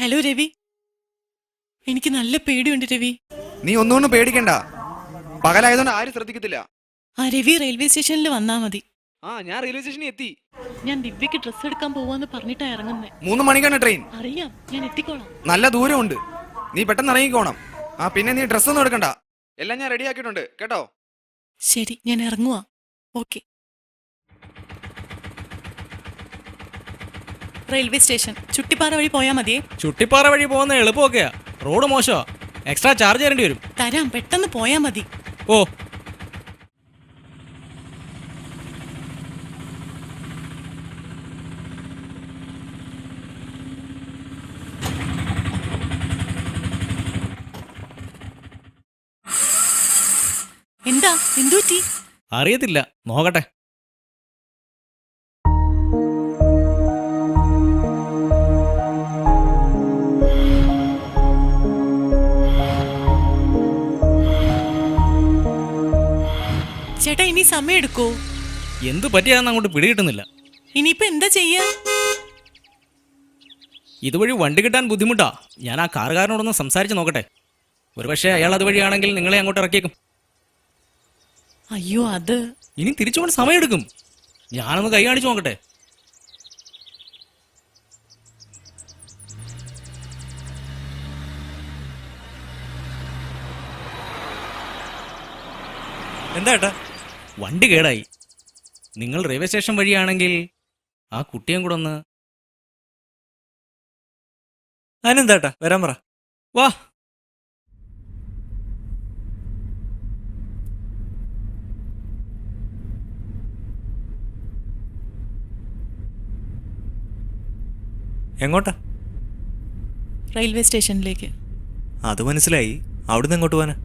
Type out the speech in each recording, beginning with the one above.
Hello Ravi, എനിക്ക് നല്ല പേടിയുണ്ട് രവി. നീ ഒന്നുകൊണ്ടും പേടിക്കണ്ട. പകലായതുകൊണ്ട് ആരും ശ്രദ്ധിക്കത്തില്ല. ആ രവി റെയിൽവേ സ്റ്റേഷനിൽ വന്നാ മതി. ഞാൻ റെയിൽവേ സ്റ്റേഷനിൽ എത്തി. ഞാൻ ദിവ്യക്ക് ഡ്രസ്സ് എടുക്കാൻ പോവാന്ന് പറഞ്ഞിട്ടാ ഇറങ്ങുന്നേ. 3 മണിക്കാണ് ട്രെയിൻ. അറിയാം, ഞാൻ എത്തിക്കോളാം. നല്ല ദൂരമുണ്ട്. നീ പെട്ടെന്ന് ഇറങ്ങിക്കോണം. പിന്നെ നീ ഡ്രസ്സ് ഒന്നും എടുക്കണ്ട. എല്ലാം ഞാൻ റെഡി ആക്കിയിട്ടുണ്ട് കേട്ടോ. ശരി, ഞാൻ ഇറങ്ങുവാ. ഓക്കെ. റെയിൽവേ സ്റ്റേഷൻ ചുട്ടിപ്പാറ വഴി പോയാ മതിയേ. ചുട്ടിപ്പാറ വഴി പോകുന്ന എളുപ്പമൊക്കെയാ. റോഡ് മോശമാ, എക്സ്ട്രാ ചാർജ് തരേണ്ടി വരും. തരാം, പെട്ടെന്ന് പോയാ മതി. ഓ, എന്താ, എന്തുപറ്റി? അറിയത്തില്ല, നോക്കട്ടെ. ചേട്ടാ, ഇനി സമയം എടുക്കോ? എന്ത് പറ്റിയാന്ന് അങ്ങോട്ട് പിടികിട്ടുന്നില്ല. ഇനിയിപ്പോ എന്താ ചെയ്യാ? ഇതുവഴി വണ്ടി കിട്ടാൻ ബുദ്ധിമുട്ടാ. ഞാൻ ആ കാറുകാരനോടൊന്ന് സംസാരിച്ച് നോക്കട്ടെ. ഒരുപക്ഷെ അയാൾ അതുവഴിയാണെങ്കിൽ നിങ്ങളെ അങ്ങോട്ട് ഇറക്കിയേക്കും. അയ്യോ, അത് ഇനി തിരിച്ചുകൊണ്ട് സമയമെടുക്കും. ഞാനൊന്ന് കൈ കാണിച്ചു നോക്കട്ടെ. എന്താ ഏട്ടാ? വണ്ടി കേടായി. നിങ്ങൾ റെയിൽവേ സ്റ്റേഷൻ വഴിയാണെങ്കിൽ ആ കുട്ടിയും കൂടെ ഒന്ന്. അതിനെന്താ ഏട്ടാ, വരാൻ പറ. വാ. എങ്ങോട്ടാ? റെയിൽവേ സ്റ്റേഷനിലേക്ക്. അത് മനസ്സിലായി. അവിടുന്ന് എങ്ങോട്ട് പോവാനാ?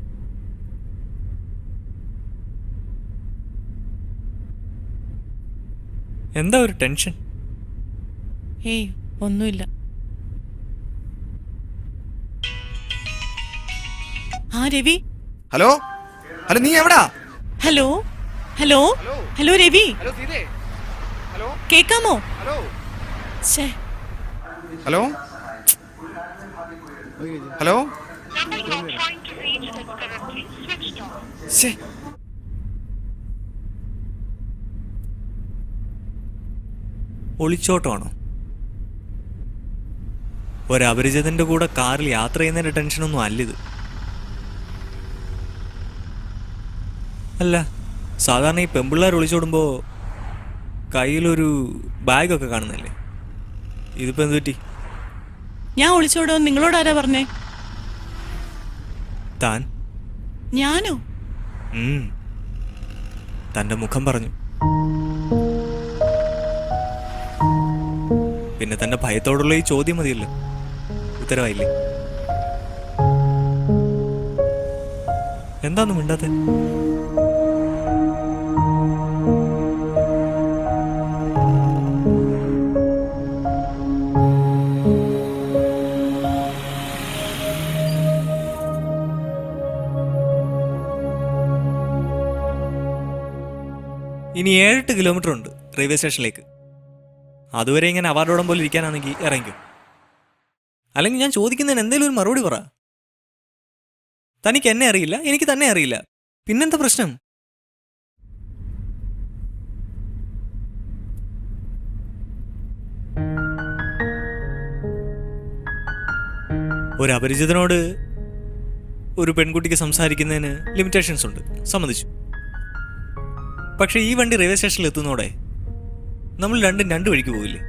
എന്താ ഒരു ടെൻഷൻ? ഏയ്, ഒന്നുമില്ല. ആ രവി. ഹലോ ഹലോ, നീ എവിടാ? Hello hello hello Ravi, hello സീതേ. ഹലോ കേക്കാമോ? ഹലോ ശ്ശേ, ഹലോ ഹലോ. ശ്ശേ. ഒളിച്ചോട്ടമാണോ? ഒരപരിചിതന്റെ കൂടെ കാറിൽ യാത്ര ചെയ്യുന്നതിന്റെ ടെൻഷനൊന്നും അല്ലിത്. അല്ല, സാധാരണ ഈ പെമ്പിള്ളേർ ഒളിച്ചോടുമ്പോ കയ്യിലൊരു ബാഗൊക്കെ കാണുന്നല്ലേ. ഇതിപ്പോ എന്ത് പറ്റി? ഞാൻ ഒളിച്ചോടോ? നിങ്ങളോട് ആരാ പറഞ്ഞേ? താൻ? ഞാനോ? തന്റെ മുഖം പറഞ്ഞു. പിന്നെ തന്റെ ഭയത്തോടുള്ള ഈ ചോദ്യം മതിയല്ലോ, ഉത്തരവായില്ലേ? എന്താന്ന് മിണ്ടാത്തെ? ഇനി 7-8 കിലോമീറ്റർ ഉണ്ട് റെയിൽവേ സ്റ്റേഷനിലേക്ക്. അതുവരെ ഇങ്ങനെ അവാർഡോടം പോലെ ഇരിക്കാനാണെങ്കിൽ ഇറങ്ങിക്കും. അല്ലെങ്കിൽ ഞാൻ ചോദിക്കുന്നതിന് എന്തെങ്കിലും ഒരു മറുപടി പറ. തനിക്ക് എന്നെ അറിയില്ല, എനിക്ക് തന്നെ അറിയില്ല, പിന്നെന്താ പ്രശ്നം? ഒരു അപരിചിതനോട് ഒരു പെൺകുട്ടിക്ക് സംസാരിക്കുന്നതിന് ലിമിറ്റേഷൻസ് ഉണ്ട്, സമ്മതിച്ചു. പക്ഷെ ഈ വണ്ടി റെയിൽവേ സ്റ്റേഷനിൽ എത്തുന്നതോടെ നമ്മൾ രണ്ട് വഴിക്ക് പോകില്ലേ?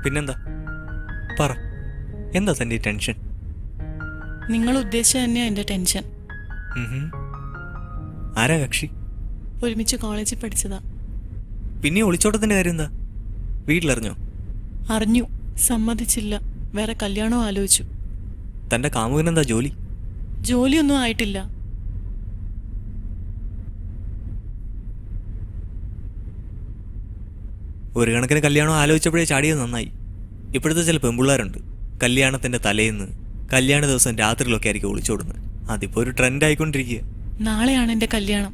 പിന്നെന്താ? പറ, എന്താ തൻ്റെ ഈ ടെൻഷൻ? നിങ്ങൾ ഉദ്ദേശിച്ച തന്നെയാ എന്റെ ടെൻഷൻ. ആരാ കക്ഷി? ഒരുമിച്ച് കോളേജിൽ പഠിച്ചതാ. പിന്നെ ഒളിച്ചോട്ടത്തിന്റെ കാര്യം എന്താ? വീട്ടിലറിഞ്ഞോ? അറിഞ്ഞു, സമ്മതിച്ചില്ല. വേറെ കല്യാണവും ആലോചിച്ചു. തന്റെ കാമുകനെന്താ ജോലി? ജോലിയൊന്നും ആയിട്ടില്ല. ഒരു കണക്കിന് കല്യാണം ആലോചിച്ചപ്പോഴേ ചാടിയത് നന്നായി. ഇപ്പോഴത്തെ ചില പെൺപിള്ളേരുണ്ട്, കല്യാണത്തിന്റെ തലേന്ന് കല്യാണ ദിവസം രാത്രിയിലൊക്കെ ആയിരിക്കും ഒളിച്ചോടുന്നത്. അതിപ്പോ ഒരു ട്രെൻഡ് ആയിക്കൊണ്ടിരിക്കുക. നാളെയാണ് എന്റെ കല്യാണം.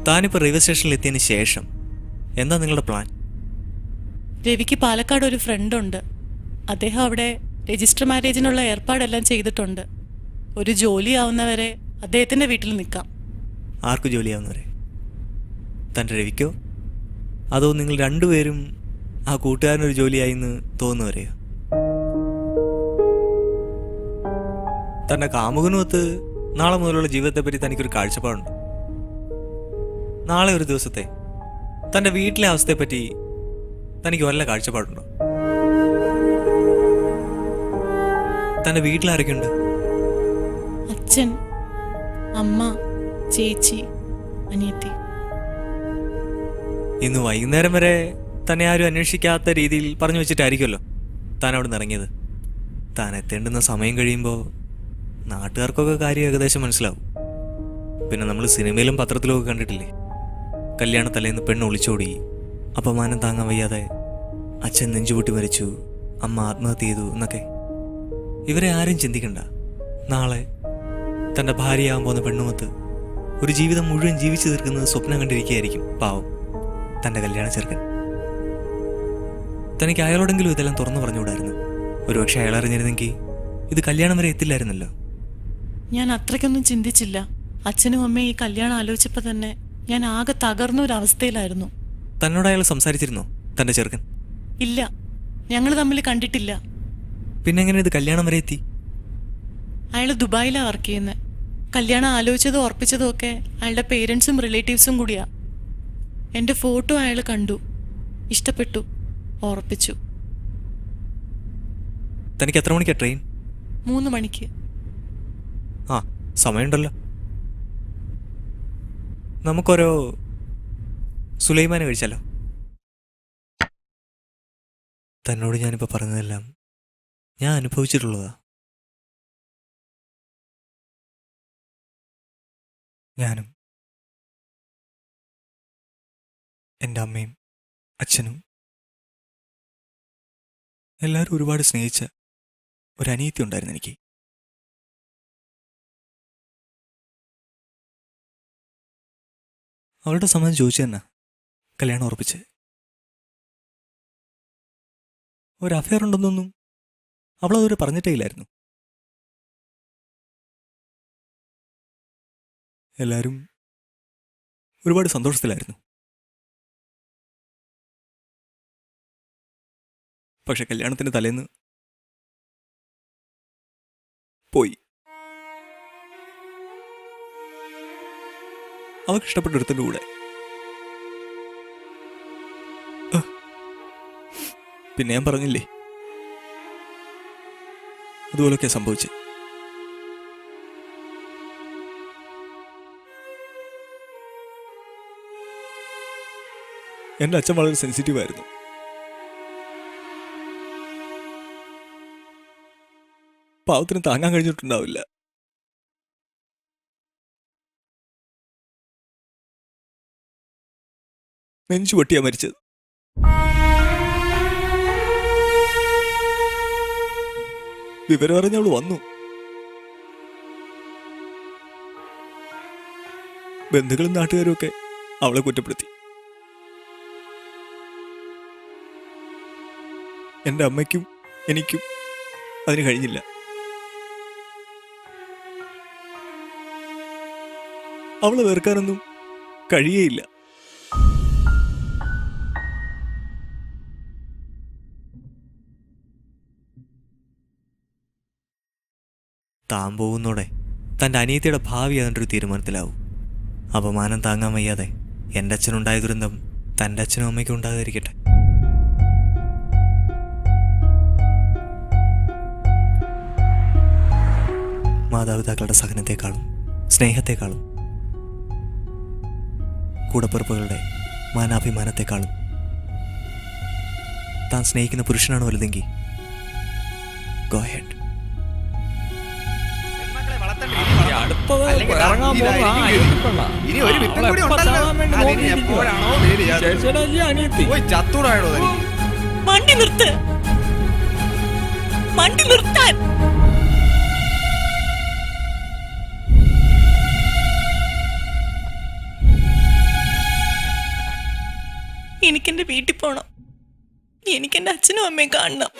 താനിപ്പോൾ റെയിൽവേ സ്റ്റേഷനിൽ എത്തിയതിന് ശേഷം എന്താ നിങ്ങളുടെ പ്ലാൻ? രവിക്ക് പാലക്കാട് ഒരു ഫ്രണ്ട് ഉണ്ട്. അദ്ദേഹം അവിടെ രജിസ്റ്റർ മാരേജിനുള്ള ഏർപ്പാടെല്ലാം ചെയ്തിട്ടുണ്ട്. ഒരു ജോലി ആവുന്നവരെ അദ്ദേഹത്തിന്റെ വീട്ടിൽ നിൽക്കാം. ആർക്ക് ജോലിയാവുന്നവരെ? തൻ്റെ രവിക്കോ? അതോ നിങ്ങൾ രണ്ടുപേരും ആ കൂട്ടുകാരനൊരു ജോലിയായി എന്ന് തോന്നുന്നവരെയോ? തൻ്റെ കാമുകനുമൊത്ത് നാളെ മുതലുള്ള ജീവിതത്തെപ്പറ്റി തനിക്കൊരു കാഴ്ചപ്പാടുണ്ട്. നാളെ ഒരു ദിവസത്തെ തൻ്റെ വീട്ടിലെ അവസ്ഥയെപ്പറ്റി തനിക്ക് വല്ല കാഴ്ചപ്പാടുണ്ടോ? തൻ്റെ വീട്ടിലാരൊക്കെയുണ്ട്? അച്ഛൻ, അമ്മ, ചേച്ചി, അനിയത്തി. ഇന്ന് വൈകുന്നേരം വരെ തന്നെ ആരും അന്വേഷിക്കാത്ത രീതിയിൽ പറഞ്ഞു വെച്ചിട്ടായിരിക്കുമല്ലോ താൻ അവിടെ നിന്ന് ഇറങ്ങിയത്. താൻ എത്തേണ്ടുന്ന സമയം കഴിയുമ്പോൾ നാട്ടുകാർക്കൊക്കെ കാര്യം ഏകദേശം മനസ്സിലാവും. പിന്നെ നമ്മൾ സിനിമയിലും പത്രത്തിലും ഒക്കെ കണ്ടിട്ടില്ലേ, കല്യാണ തലേന്ന് പെണ്ണ് ഒളിച്ചോടി, അപമാനം താങ്ങാൻ വയ്യാതെ അച്ഛൻ നെഞ്ചുപൊട്ടി മരിച്ചു, അമ്മ ആത്മഹത്യ ചെയ്തു എന്നൊക്കെ. ഇവരെ ആരും ചിന്തിക്കണ്ട. നാളെ തൻ്റെ ഭാര്യയാകാൻ പോകുന്ന പെണ്ണുമൊത്ത് ഒരു ജീവിതം മുഴുവൻ ജീവിച്ചു തീർക്കുന്നത് സ്വപ്നം കണ്ടിരിക്കുകയായിരിക്കും പാവം തൻ്റെ കല്യാണ ചെറുക്കൻ. തനിക്ക് അയാളോടെങ്കിലും ഇതെല്ലാം തുറന്നു പറഞ്ഞുകൂടായിരുന്നു. ഒരുപക്ഷെ അയാൾ അറിഞ്ഞിരുന്നെങ്കിൽ ഇത് കല്യാണം വരെ എത്തില്ലായിരുന്നല്ലോ. ഞാൻ അത്രയ്ക്കൊന്നും ചിന്തിച്ചില്ല. അച്ഛനും അമ്മയും ഈ കല്യാണം ആലോചിച്ചപ്പോൾ തന്നെ ഞാൻ ആകെ തകർന്ന ഒരു അവസ്ഥയിലായിരുന്നു. തന്നോട് അയാൾ സംസാരിച്ചിരുന്നോ, തൻ്റെ ചെറുക്കൻ? ഇല്ല, ഞങ്ങൾ തമ്മിൽ കണ്ടിട്ടില്ല. പിന്നെ എങ്ങനെ ഇത് കല്യാണം വരെ എത്തി? അയാൾ ദുബായിലാണ് വർക്ക് ചെയ്യുന്നത്. കല്യാണം ആലോചിച്ചതും ഉറപ്പിച്ചതും ഒക്കെ അയാളുടെ പേരൻസും റിലേറ്റീവ്സും കൂടിയാ. എൻ്റെ ഫോട്ടോ അയാൾ കണ്ടു, ഇഷ്ടപ്പെട്ടു, ഉറപ്പിച്ചു. തനിക്ക് എത്ര മണിക്കാണ് ട്രെയിൻ? 3 മണിക്ക്. ആ, സമയമുണ്ടല്ലോ. നമുക്കൊരോ സുലൈമാനെ കഴിച്ചാലോ? തന്നോട് ഞാനിപ്പോൾ പറഞ്ഞതെല്ലാം ഞാൻ അനുഭവിച്ചിട്ടുള്ളതാ. ഞാനും എൻ്റെ അമ്മയും അച്ഛനും എല്ലാവരും ഒരുപാട് സ്നേഹിച്ച ഒരനിയത്തി ഉണ്ടായിരുന്നു എനിക്ക്. അവളുടെ സമ്മതം ചോദിച്ചു തന്നെ കല്യാണം ഉറപ്പിച്ച്. ഒരു അഫെയർ ഉണ്ടെന്നൊന്നും അവളതുവരെ പറഞ്ഞിട്ടേ ഇല്ലായിരുന്നു. എല്ലാവരും ഒരുപാട് സന്തോഷത്തിലായിരുന്നു. പക്ഷെ കല്യാണത്തിൻ്റെ തലേന്ന് പോയി. അവൾക്ക് ഇഷ്ടപ്പെട്ട ഒരുത്തൻ്റെ കൂടെ. പിന്നെ ഞാൻ പറഞ്ഞില്ലേ, അതുപോലൊക്കെ സംഭവിച്ചേ. എൻ്റെ അച്ഛൻ വളരെ സെൻസിറ്റീവ് ആയിരുന്നു. പാവത്തിന് താങ്ങാൻ കഴിഞ്ഞിട്ടുണ്ടാവില്ല. നെഞ്ചു പൊട്ടിയാ മരിച്ചത്. വിവരം അറിഞ്ഞവള് വന്നു. ബന്ധുക്കളും നാട്ടുകാരും ഒക്കെ അവളെ കുറ്റപ്പെടുത്തി. എൻ്റെ അമ്മയ്ക്കും എനിക്കും അതിന് കഴിഞ്ഞില്ല. അവളെ വെറുക്കാനൊന്നും കഴിയേയില്ല. താൻ പോകുന്നോടെ തൻ്റെ അനിയത്തിയുടെ ഭാവി അതിൻ്റെ തീരുമാനത്തിലാവും. അപമാനം താങ്ങാൻ വയ്യാതെ എൻ്റെ അച്ഛനുണ്ടായ ദുരന്തം തൻ്റെ അച്ഛനും അമ്മയ്ക്കും ഉണ്ടാകാതിരിക്കട്ടെ. മാതാപിതാക്കളുടെ സഹനത്തെക്കാളും സ്നേഹത്തെക്കാളും കൂടപ്പിറപ്പുകളുടെ മാനാഭിമാനത്തെക്കാളും താൻ സ്നേഹിക്കുന്ന പുരുഷനാണ് വലുതെങ്കിൽ ഗോ ഹെഡ്. ഇനി ഒരു വിത്തും കൂടി ഉണ്ടല്ലോ. അതിനി എപ്പോഴാണോ വേലി പോയി ചത്തൂടായോ? വണ്ടി നിർത്ത്, വണ്ടി നിർത്താൻ. എനിക്കെന്റെ വീട്ടിൽ പോണം. എനിക്കെന്റെ അച്ഛനും അമ്മയും കാണണം.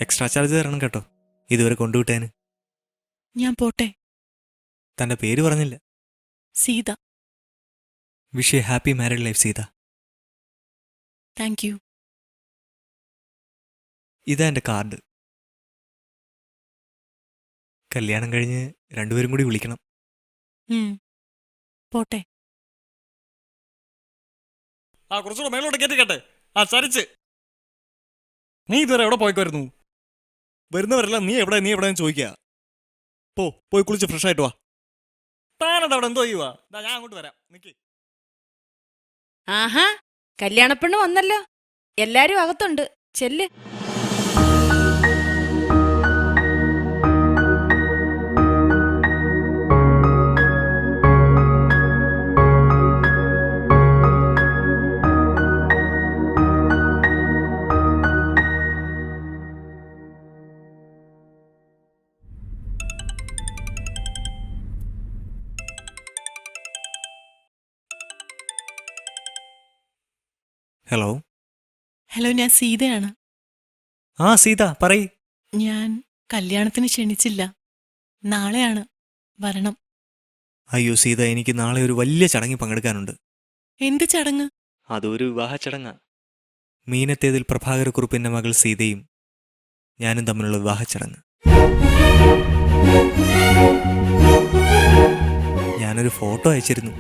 എക്സ്ട്രാ ചാർജ് തരണം കേട്ടോ ഇതുവരെ കൊണ്ടുവിട്ടേന്. ഞാൻ പോട്ടെ. തൻ്റെ പേര് പറഞ്ഞില്ല. Sita. Wish you happy married life Sita. Thank you. ഇതാ എൻ്റെ കാർഡ്. കല്യാണം കഴിഞ്ഞ് രണ്ടുപേരും കൂടി വിളിക്കണം. പോട്ടെ. കുറച്ചുകൂടെ മേലോട്ട് കേട്ടെ. സരിച്ച് നീ ഇതുവരെ എവിടെ പോയിക്കുമായിരുന്നു? വരുന്നവരെല്ലാം നീ എവിടെ ചോദിക്കുക. പോയി കുളിച്ച് ഫ്രഷ് ആയിട്ട് വാ. താനത് അവിടെ എന്തോ ചെയ്യുവാ? ഞാൻ അങ്ങോട്ട് വരാം, നിക്ക്. ആഹാ, കല്യാണപ്പെണ്ണ് വന്നല്ലോ. എല്ലാരും അകത്തുണ്ട്, ചെല്ല്. ഹലോ. ഹലോ, ഞാൻ സീതയാണ്. ആ സീത, പറയ്. ഞാൻ കല്യാണത്തിന് ക്ഷണിച്ചില്ല. നാളെയാണ്, വരണം. അയ്യോ സീത, എനിക്ക് നാളെ ഒരു വലിയ ചടങ്ങിൽ പങ്കെടുക്കാനുണ്ട്. എന്ത് ചടങ്ങ്? അതൊരു വിവാഹ ചടങ്ങാ. മീനത്തേതിൽ പ്രഭാകരക്കുറുപ്പിന്റെ മകൾ സീതയും ഞാനും തമ്മിലുള്ള വിവാഹ ചടങ്ങ്. ഞാനൊരു ഫോട്ടോ അയച്ചിരുന്നു.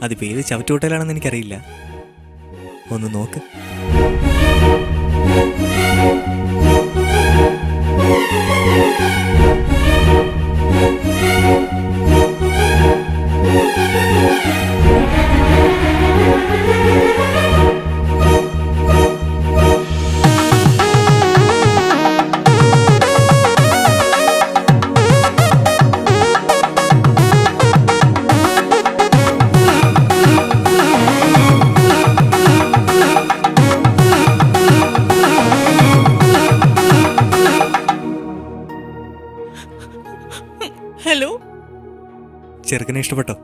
അത് പേര് ചവറ്റുകൊട്ടയിലാണെന്ന് എനിക്കറിയില്ല. ഒന്ന് നോക്ക്. ഹലോ. ചെറുക്കനെ ഇഷ്ടപ്പെട്ടോ?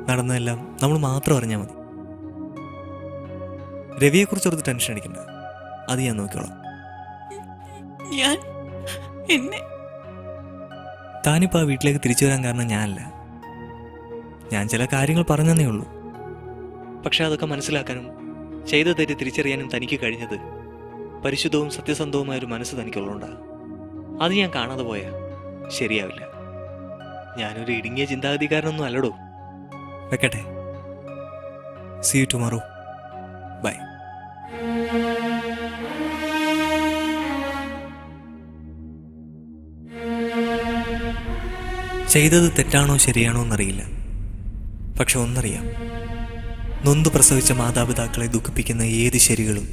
നടന്നതെല്ലാം നമ്മൾ മാത്രം അറിഞ്ഞാൽ മതി. രവിയെക്കുറിച്ചൊരു ടെൻഷൻ അടിക്കണ്ട, അത് ഞാൻ നോക്കിക്കോളാം. താനിപ്പോൾ ആ വീട്ടിലേക്ക് തിരിച്ചു വരാൻ കാരണം ഞാനല്ല. ഞാൻ ചില കാര്യങ്ങൾ പറഞ്ഞതേ ഉള്ളൂ. പക്ഷെ അതൊക്കെ മനസ്സിലാക്കാനും ചെയ്ത തെറ്റ് തിരിച്ചറിയാനും തനിക്ക് കഴിഞ്ഞത് പരിശുദ്ധവും സത്യസന്ധവുമായ ഒരു മനസ്സ് തനിക്കുള്ളതുകൊണ്ടാണ്. അത് ഞാൻ കാണാതെ പോയാൽ ശരിയാവില്ല. ഞാനൊരു ഇടുങ്ങിയ ചിന്താഗതിക്കാരനൊന്നും അല്ലടോ. വെക്കട്ടെ. See you tomorrow. ബൈ. ചെയ്തത് തെറ്റാണോ ശരിയാണോ എന്നറിയില്ല. പക്ഷെ ഒന്നറിയാം, നൊന്തു പ്രസവിച്ച മാതാപിതാക്കളെ ദുഃഖിപ്പിക്കുന്ന ഏത് ശരികളും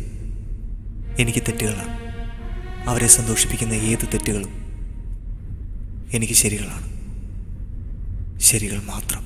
എനിക്ക് തെറ്റുകളാണ്. അവരെ സന്തോഷിപ്പിക്കുന്ന ഏത് തെറ്റുകളും എനിക്ക് ശരികളാണ്. ശരികൾ മാത്രം.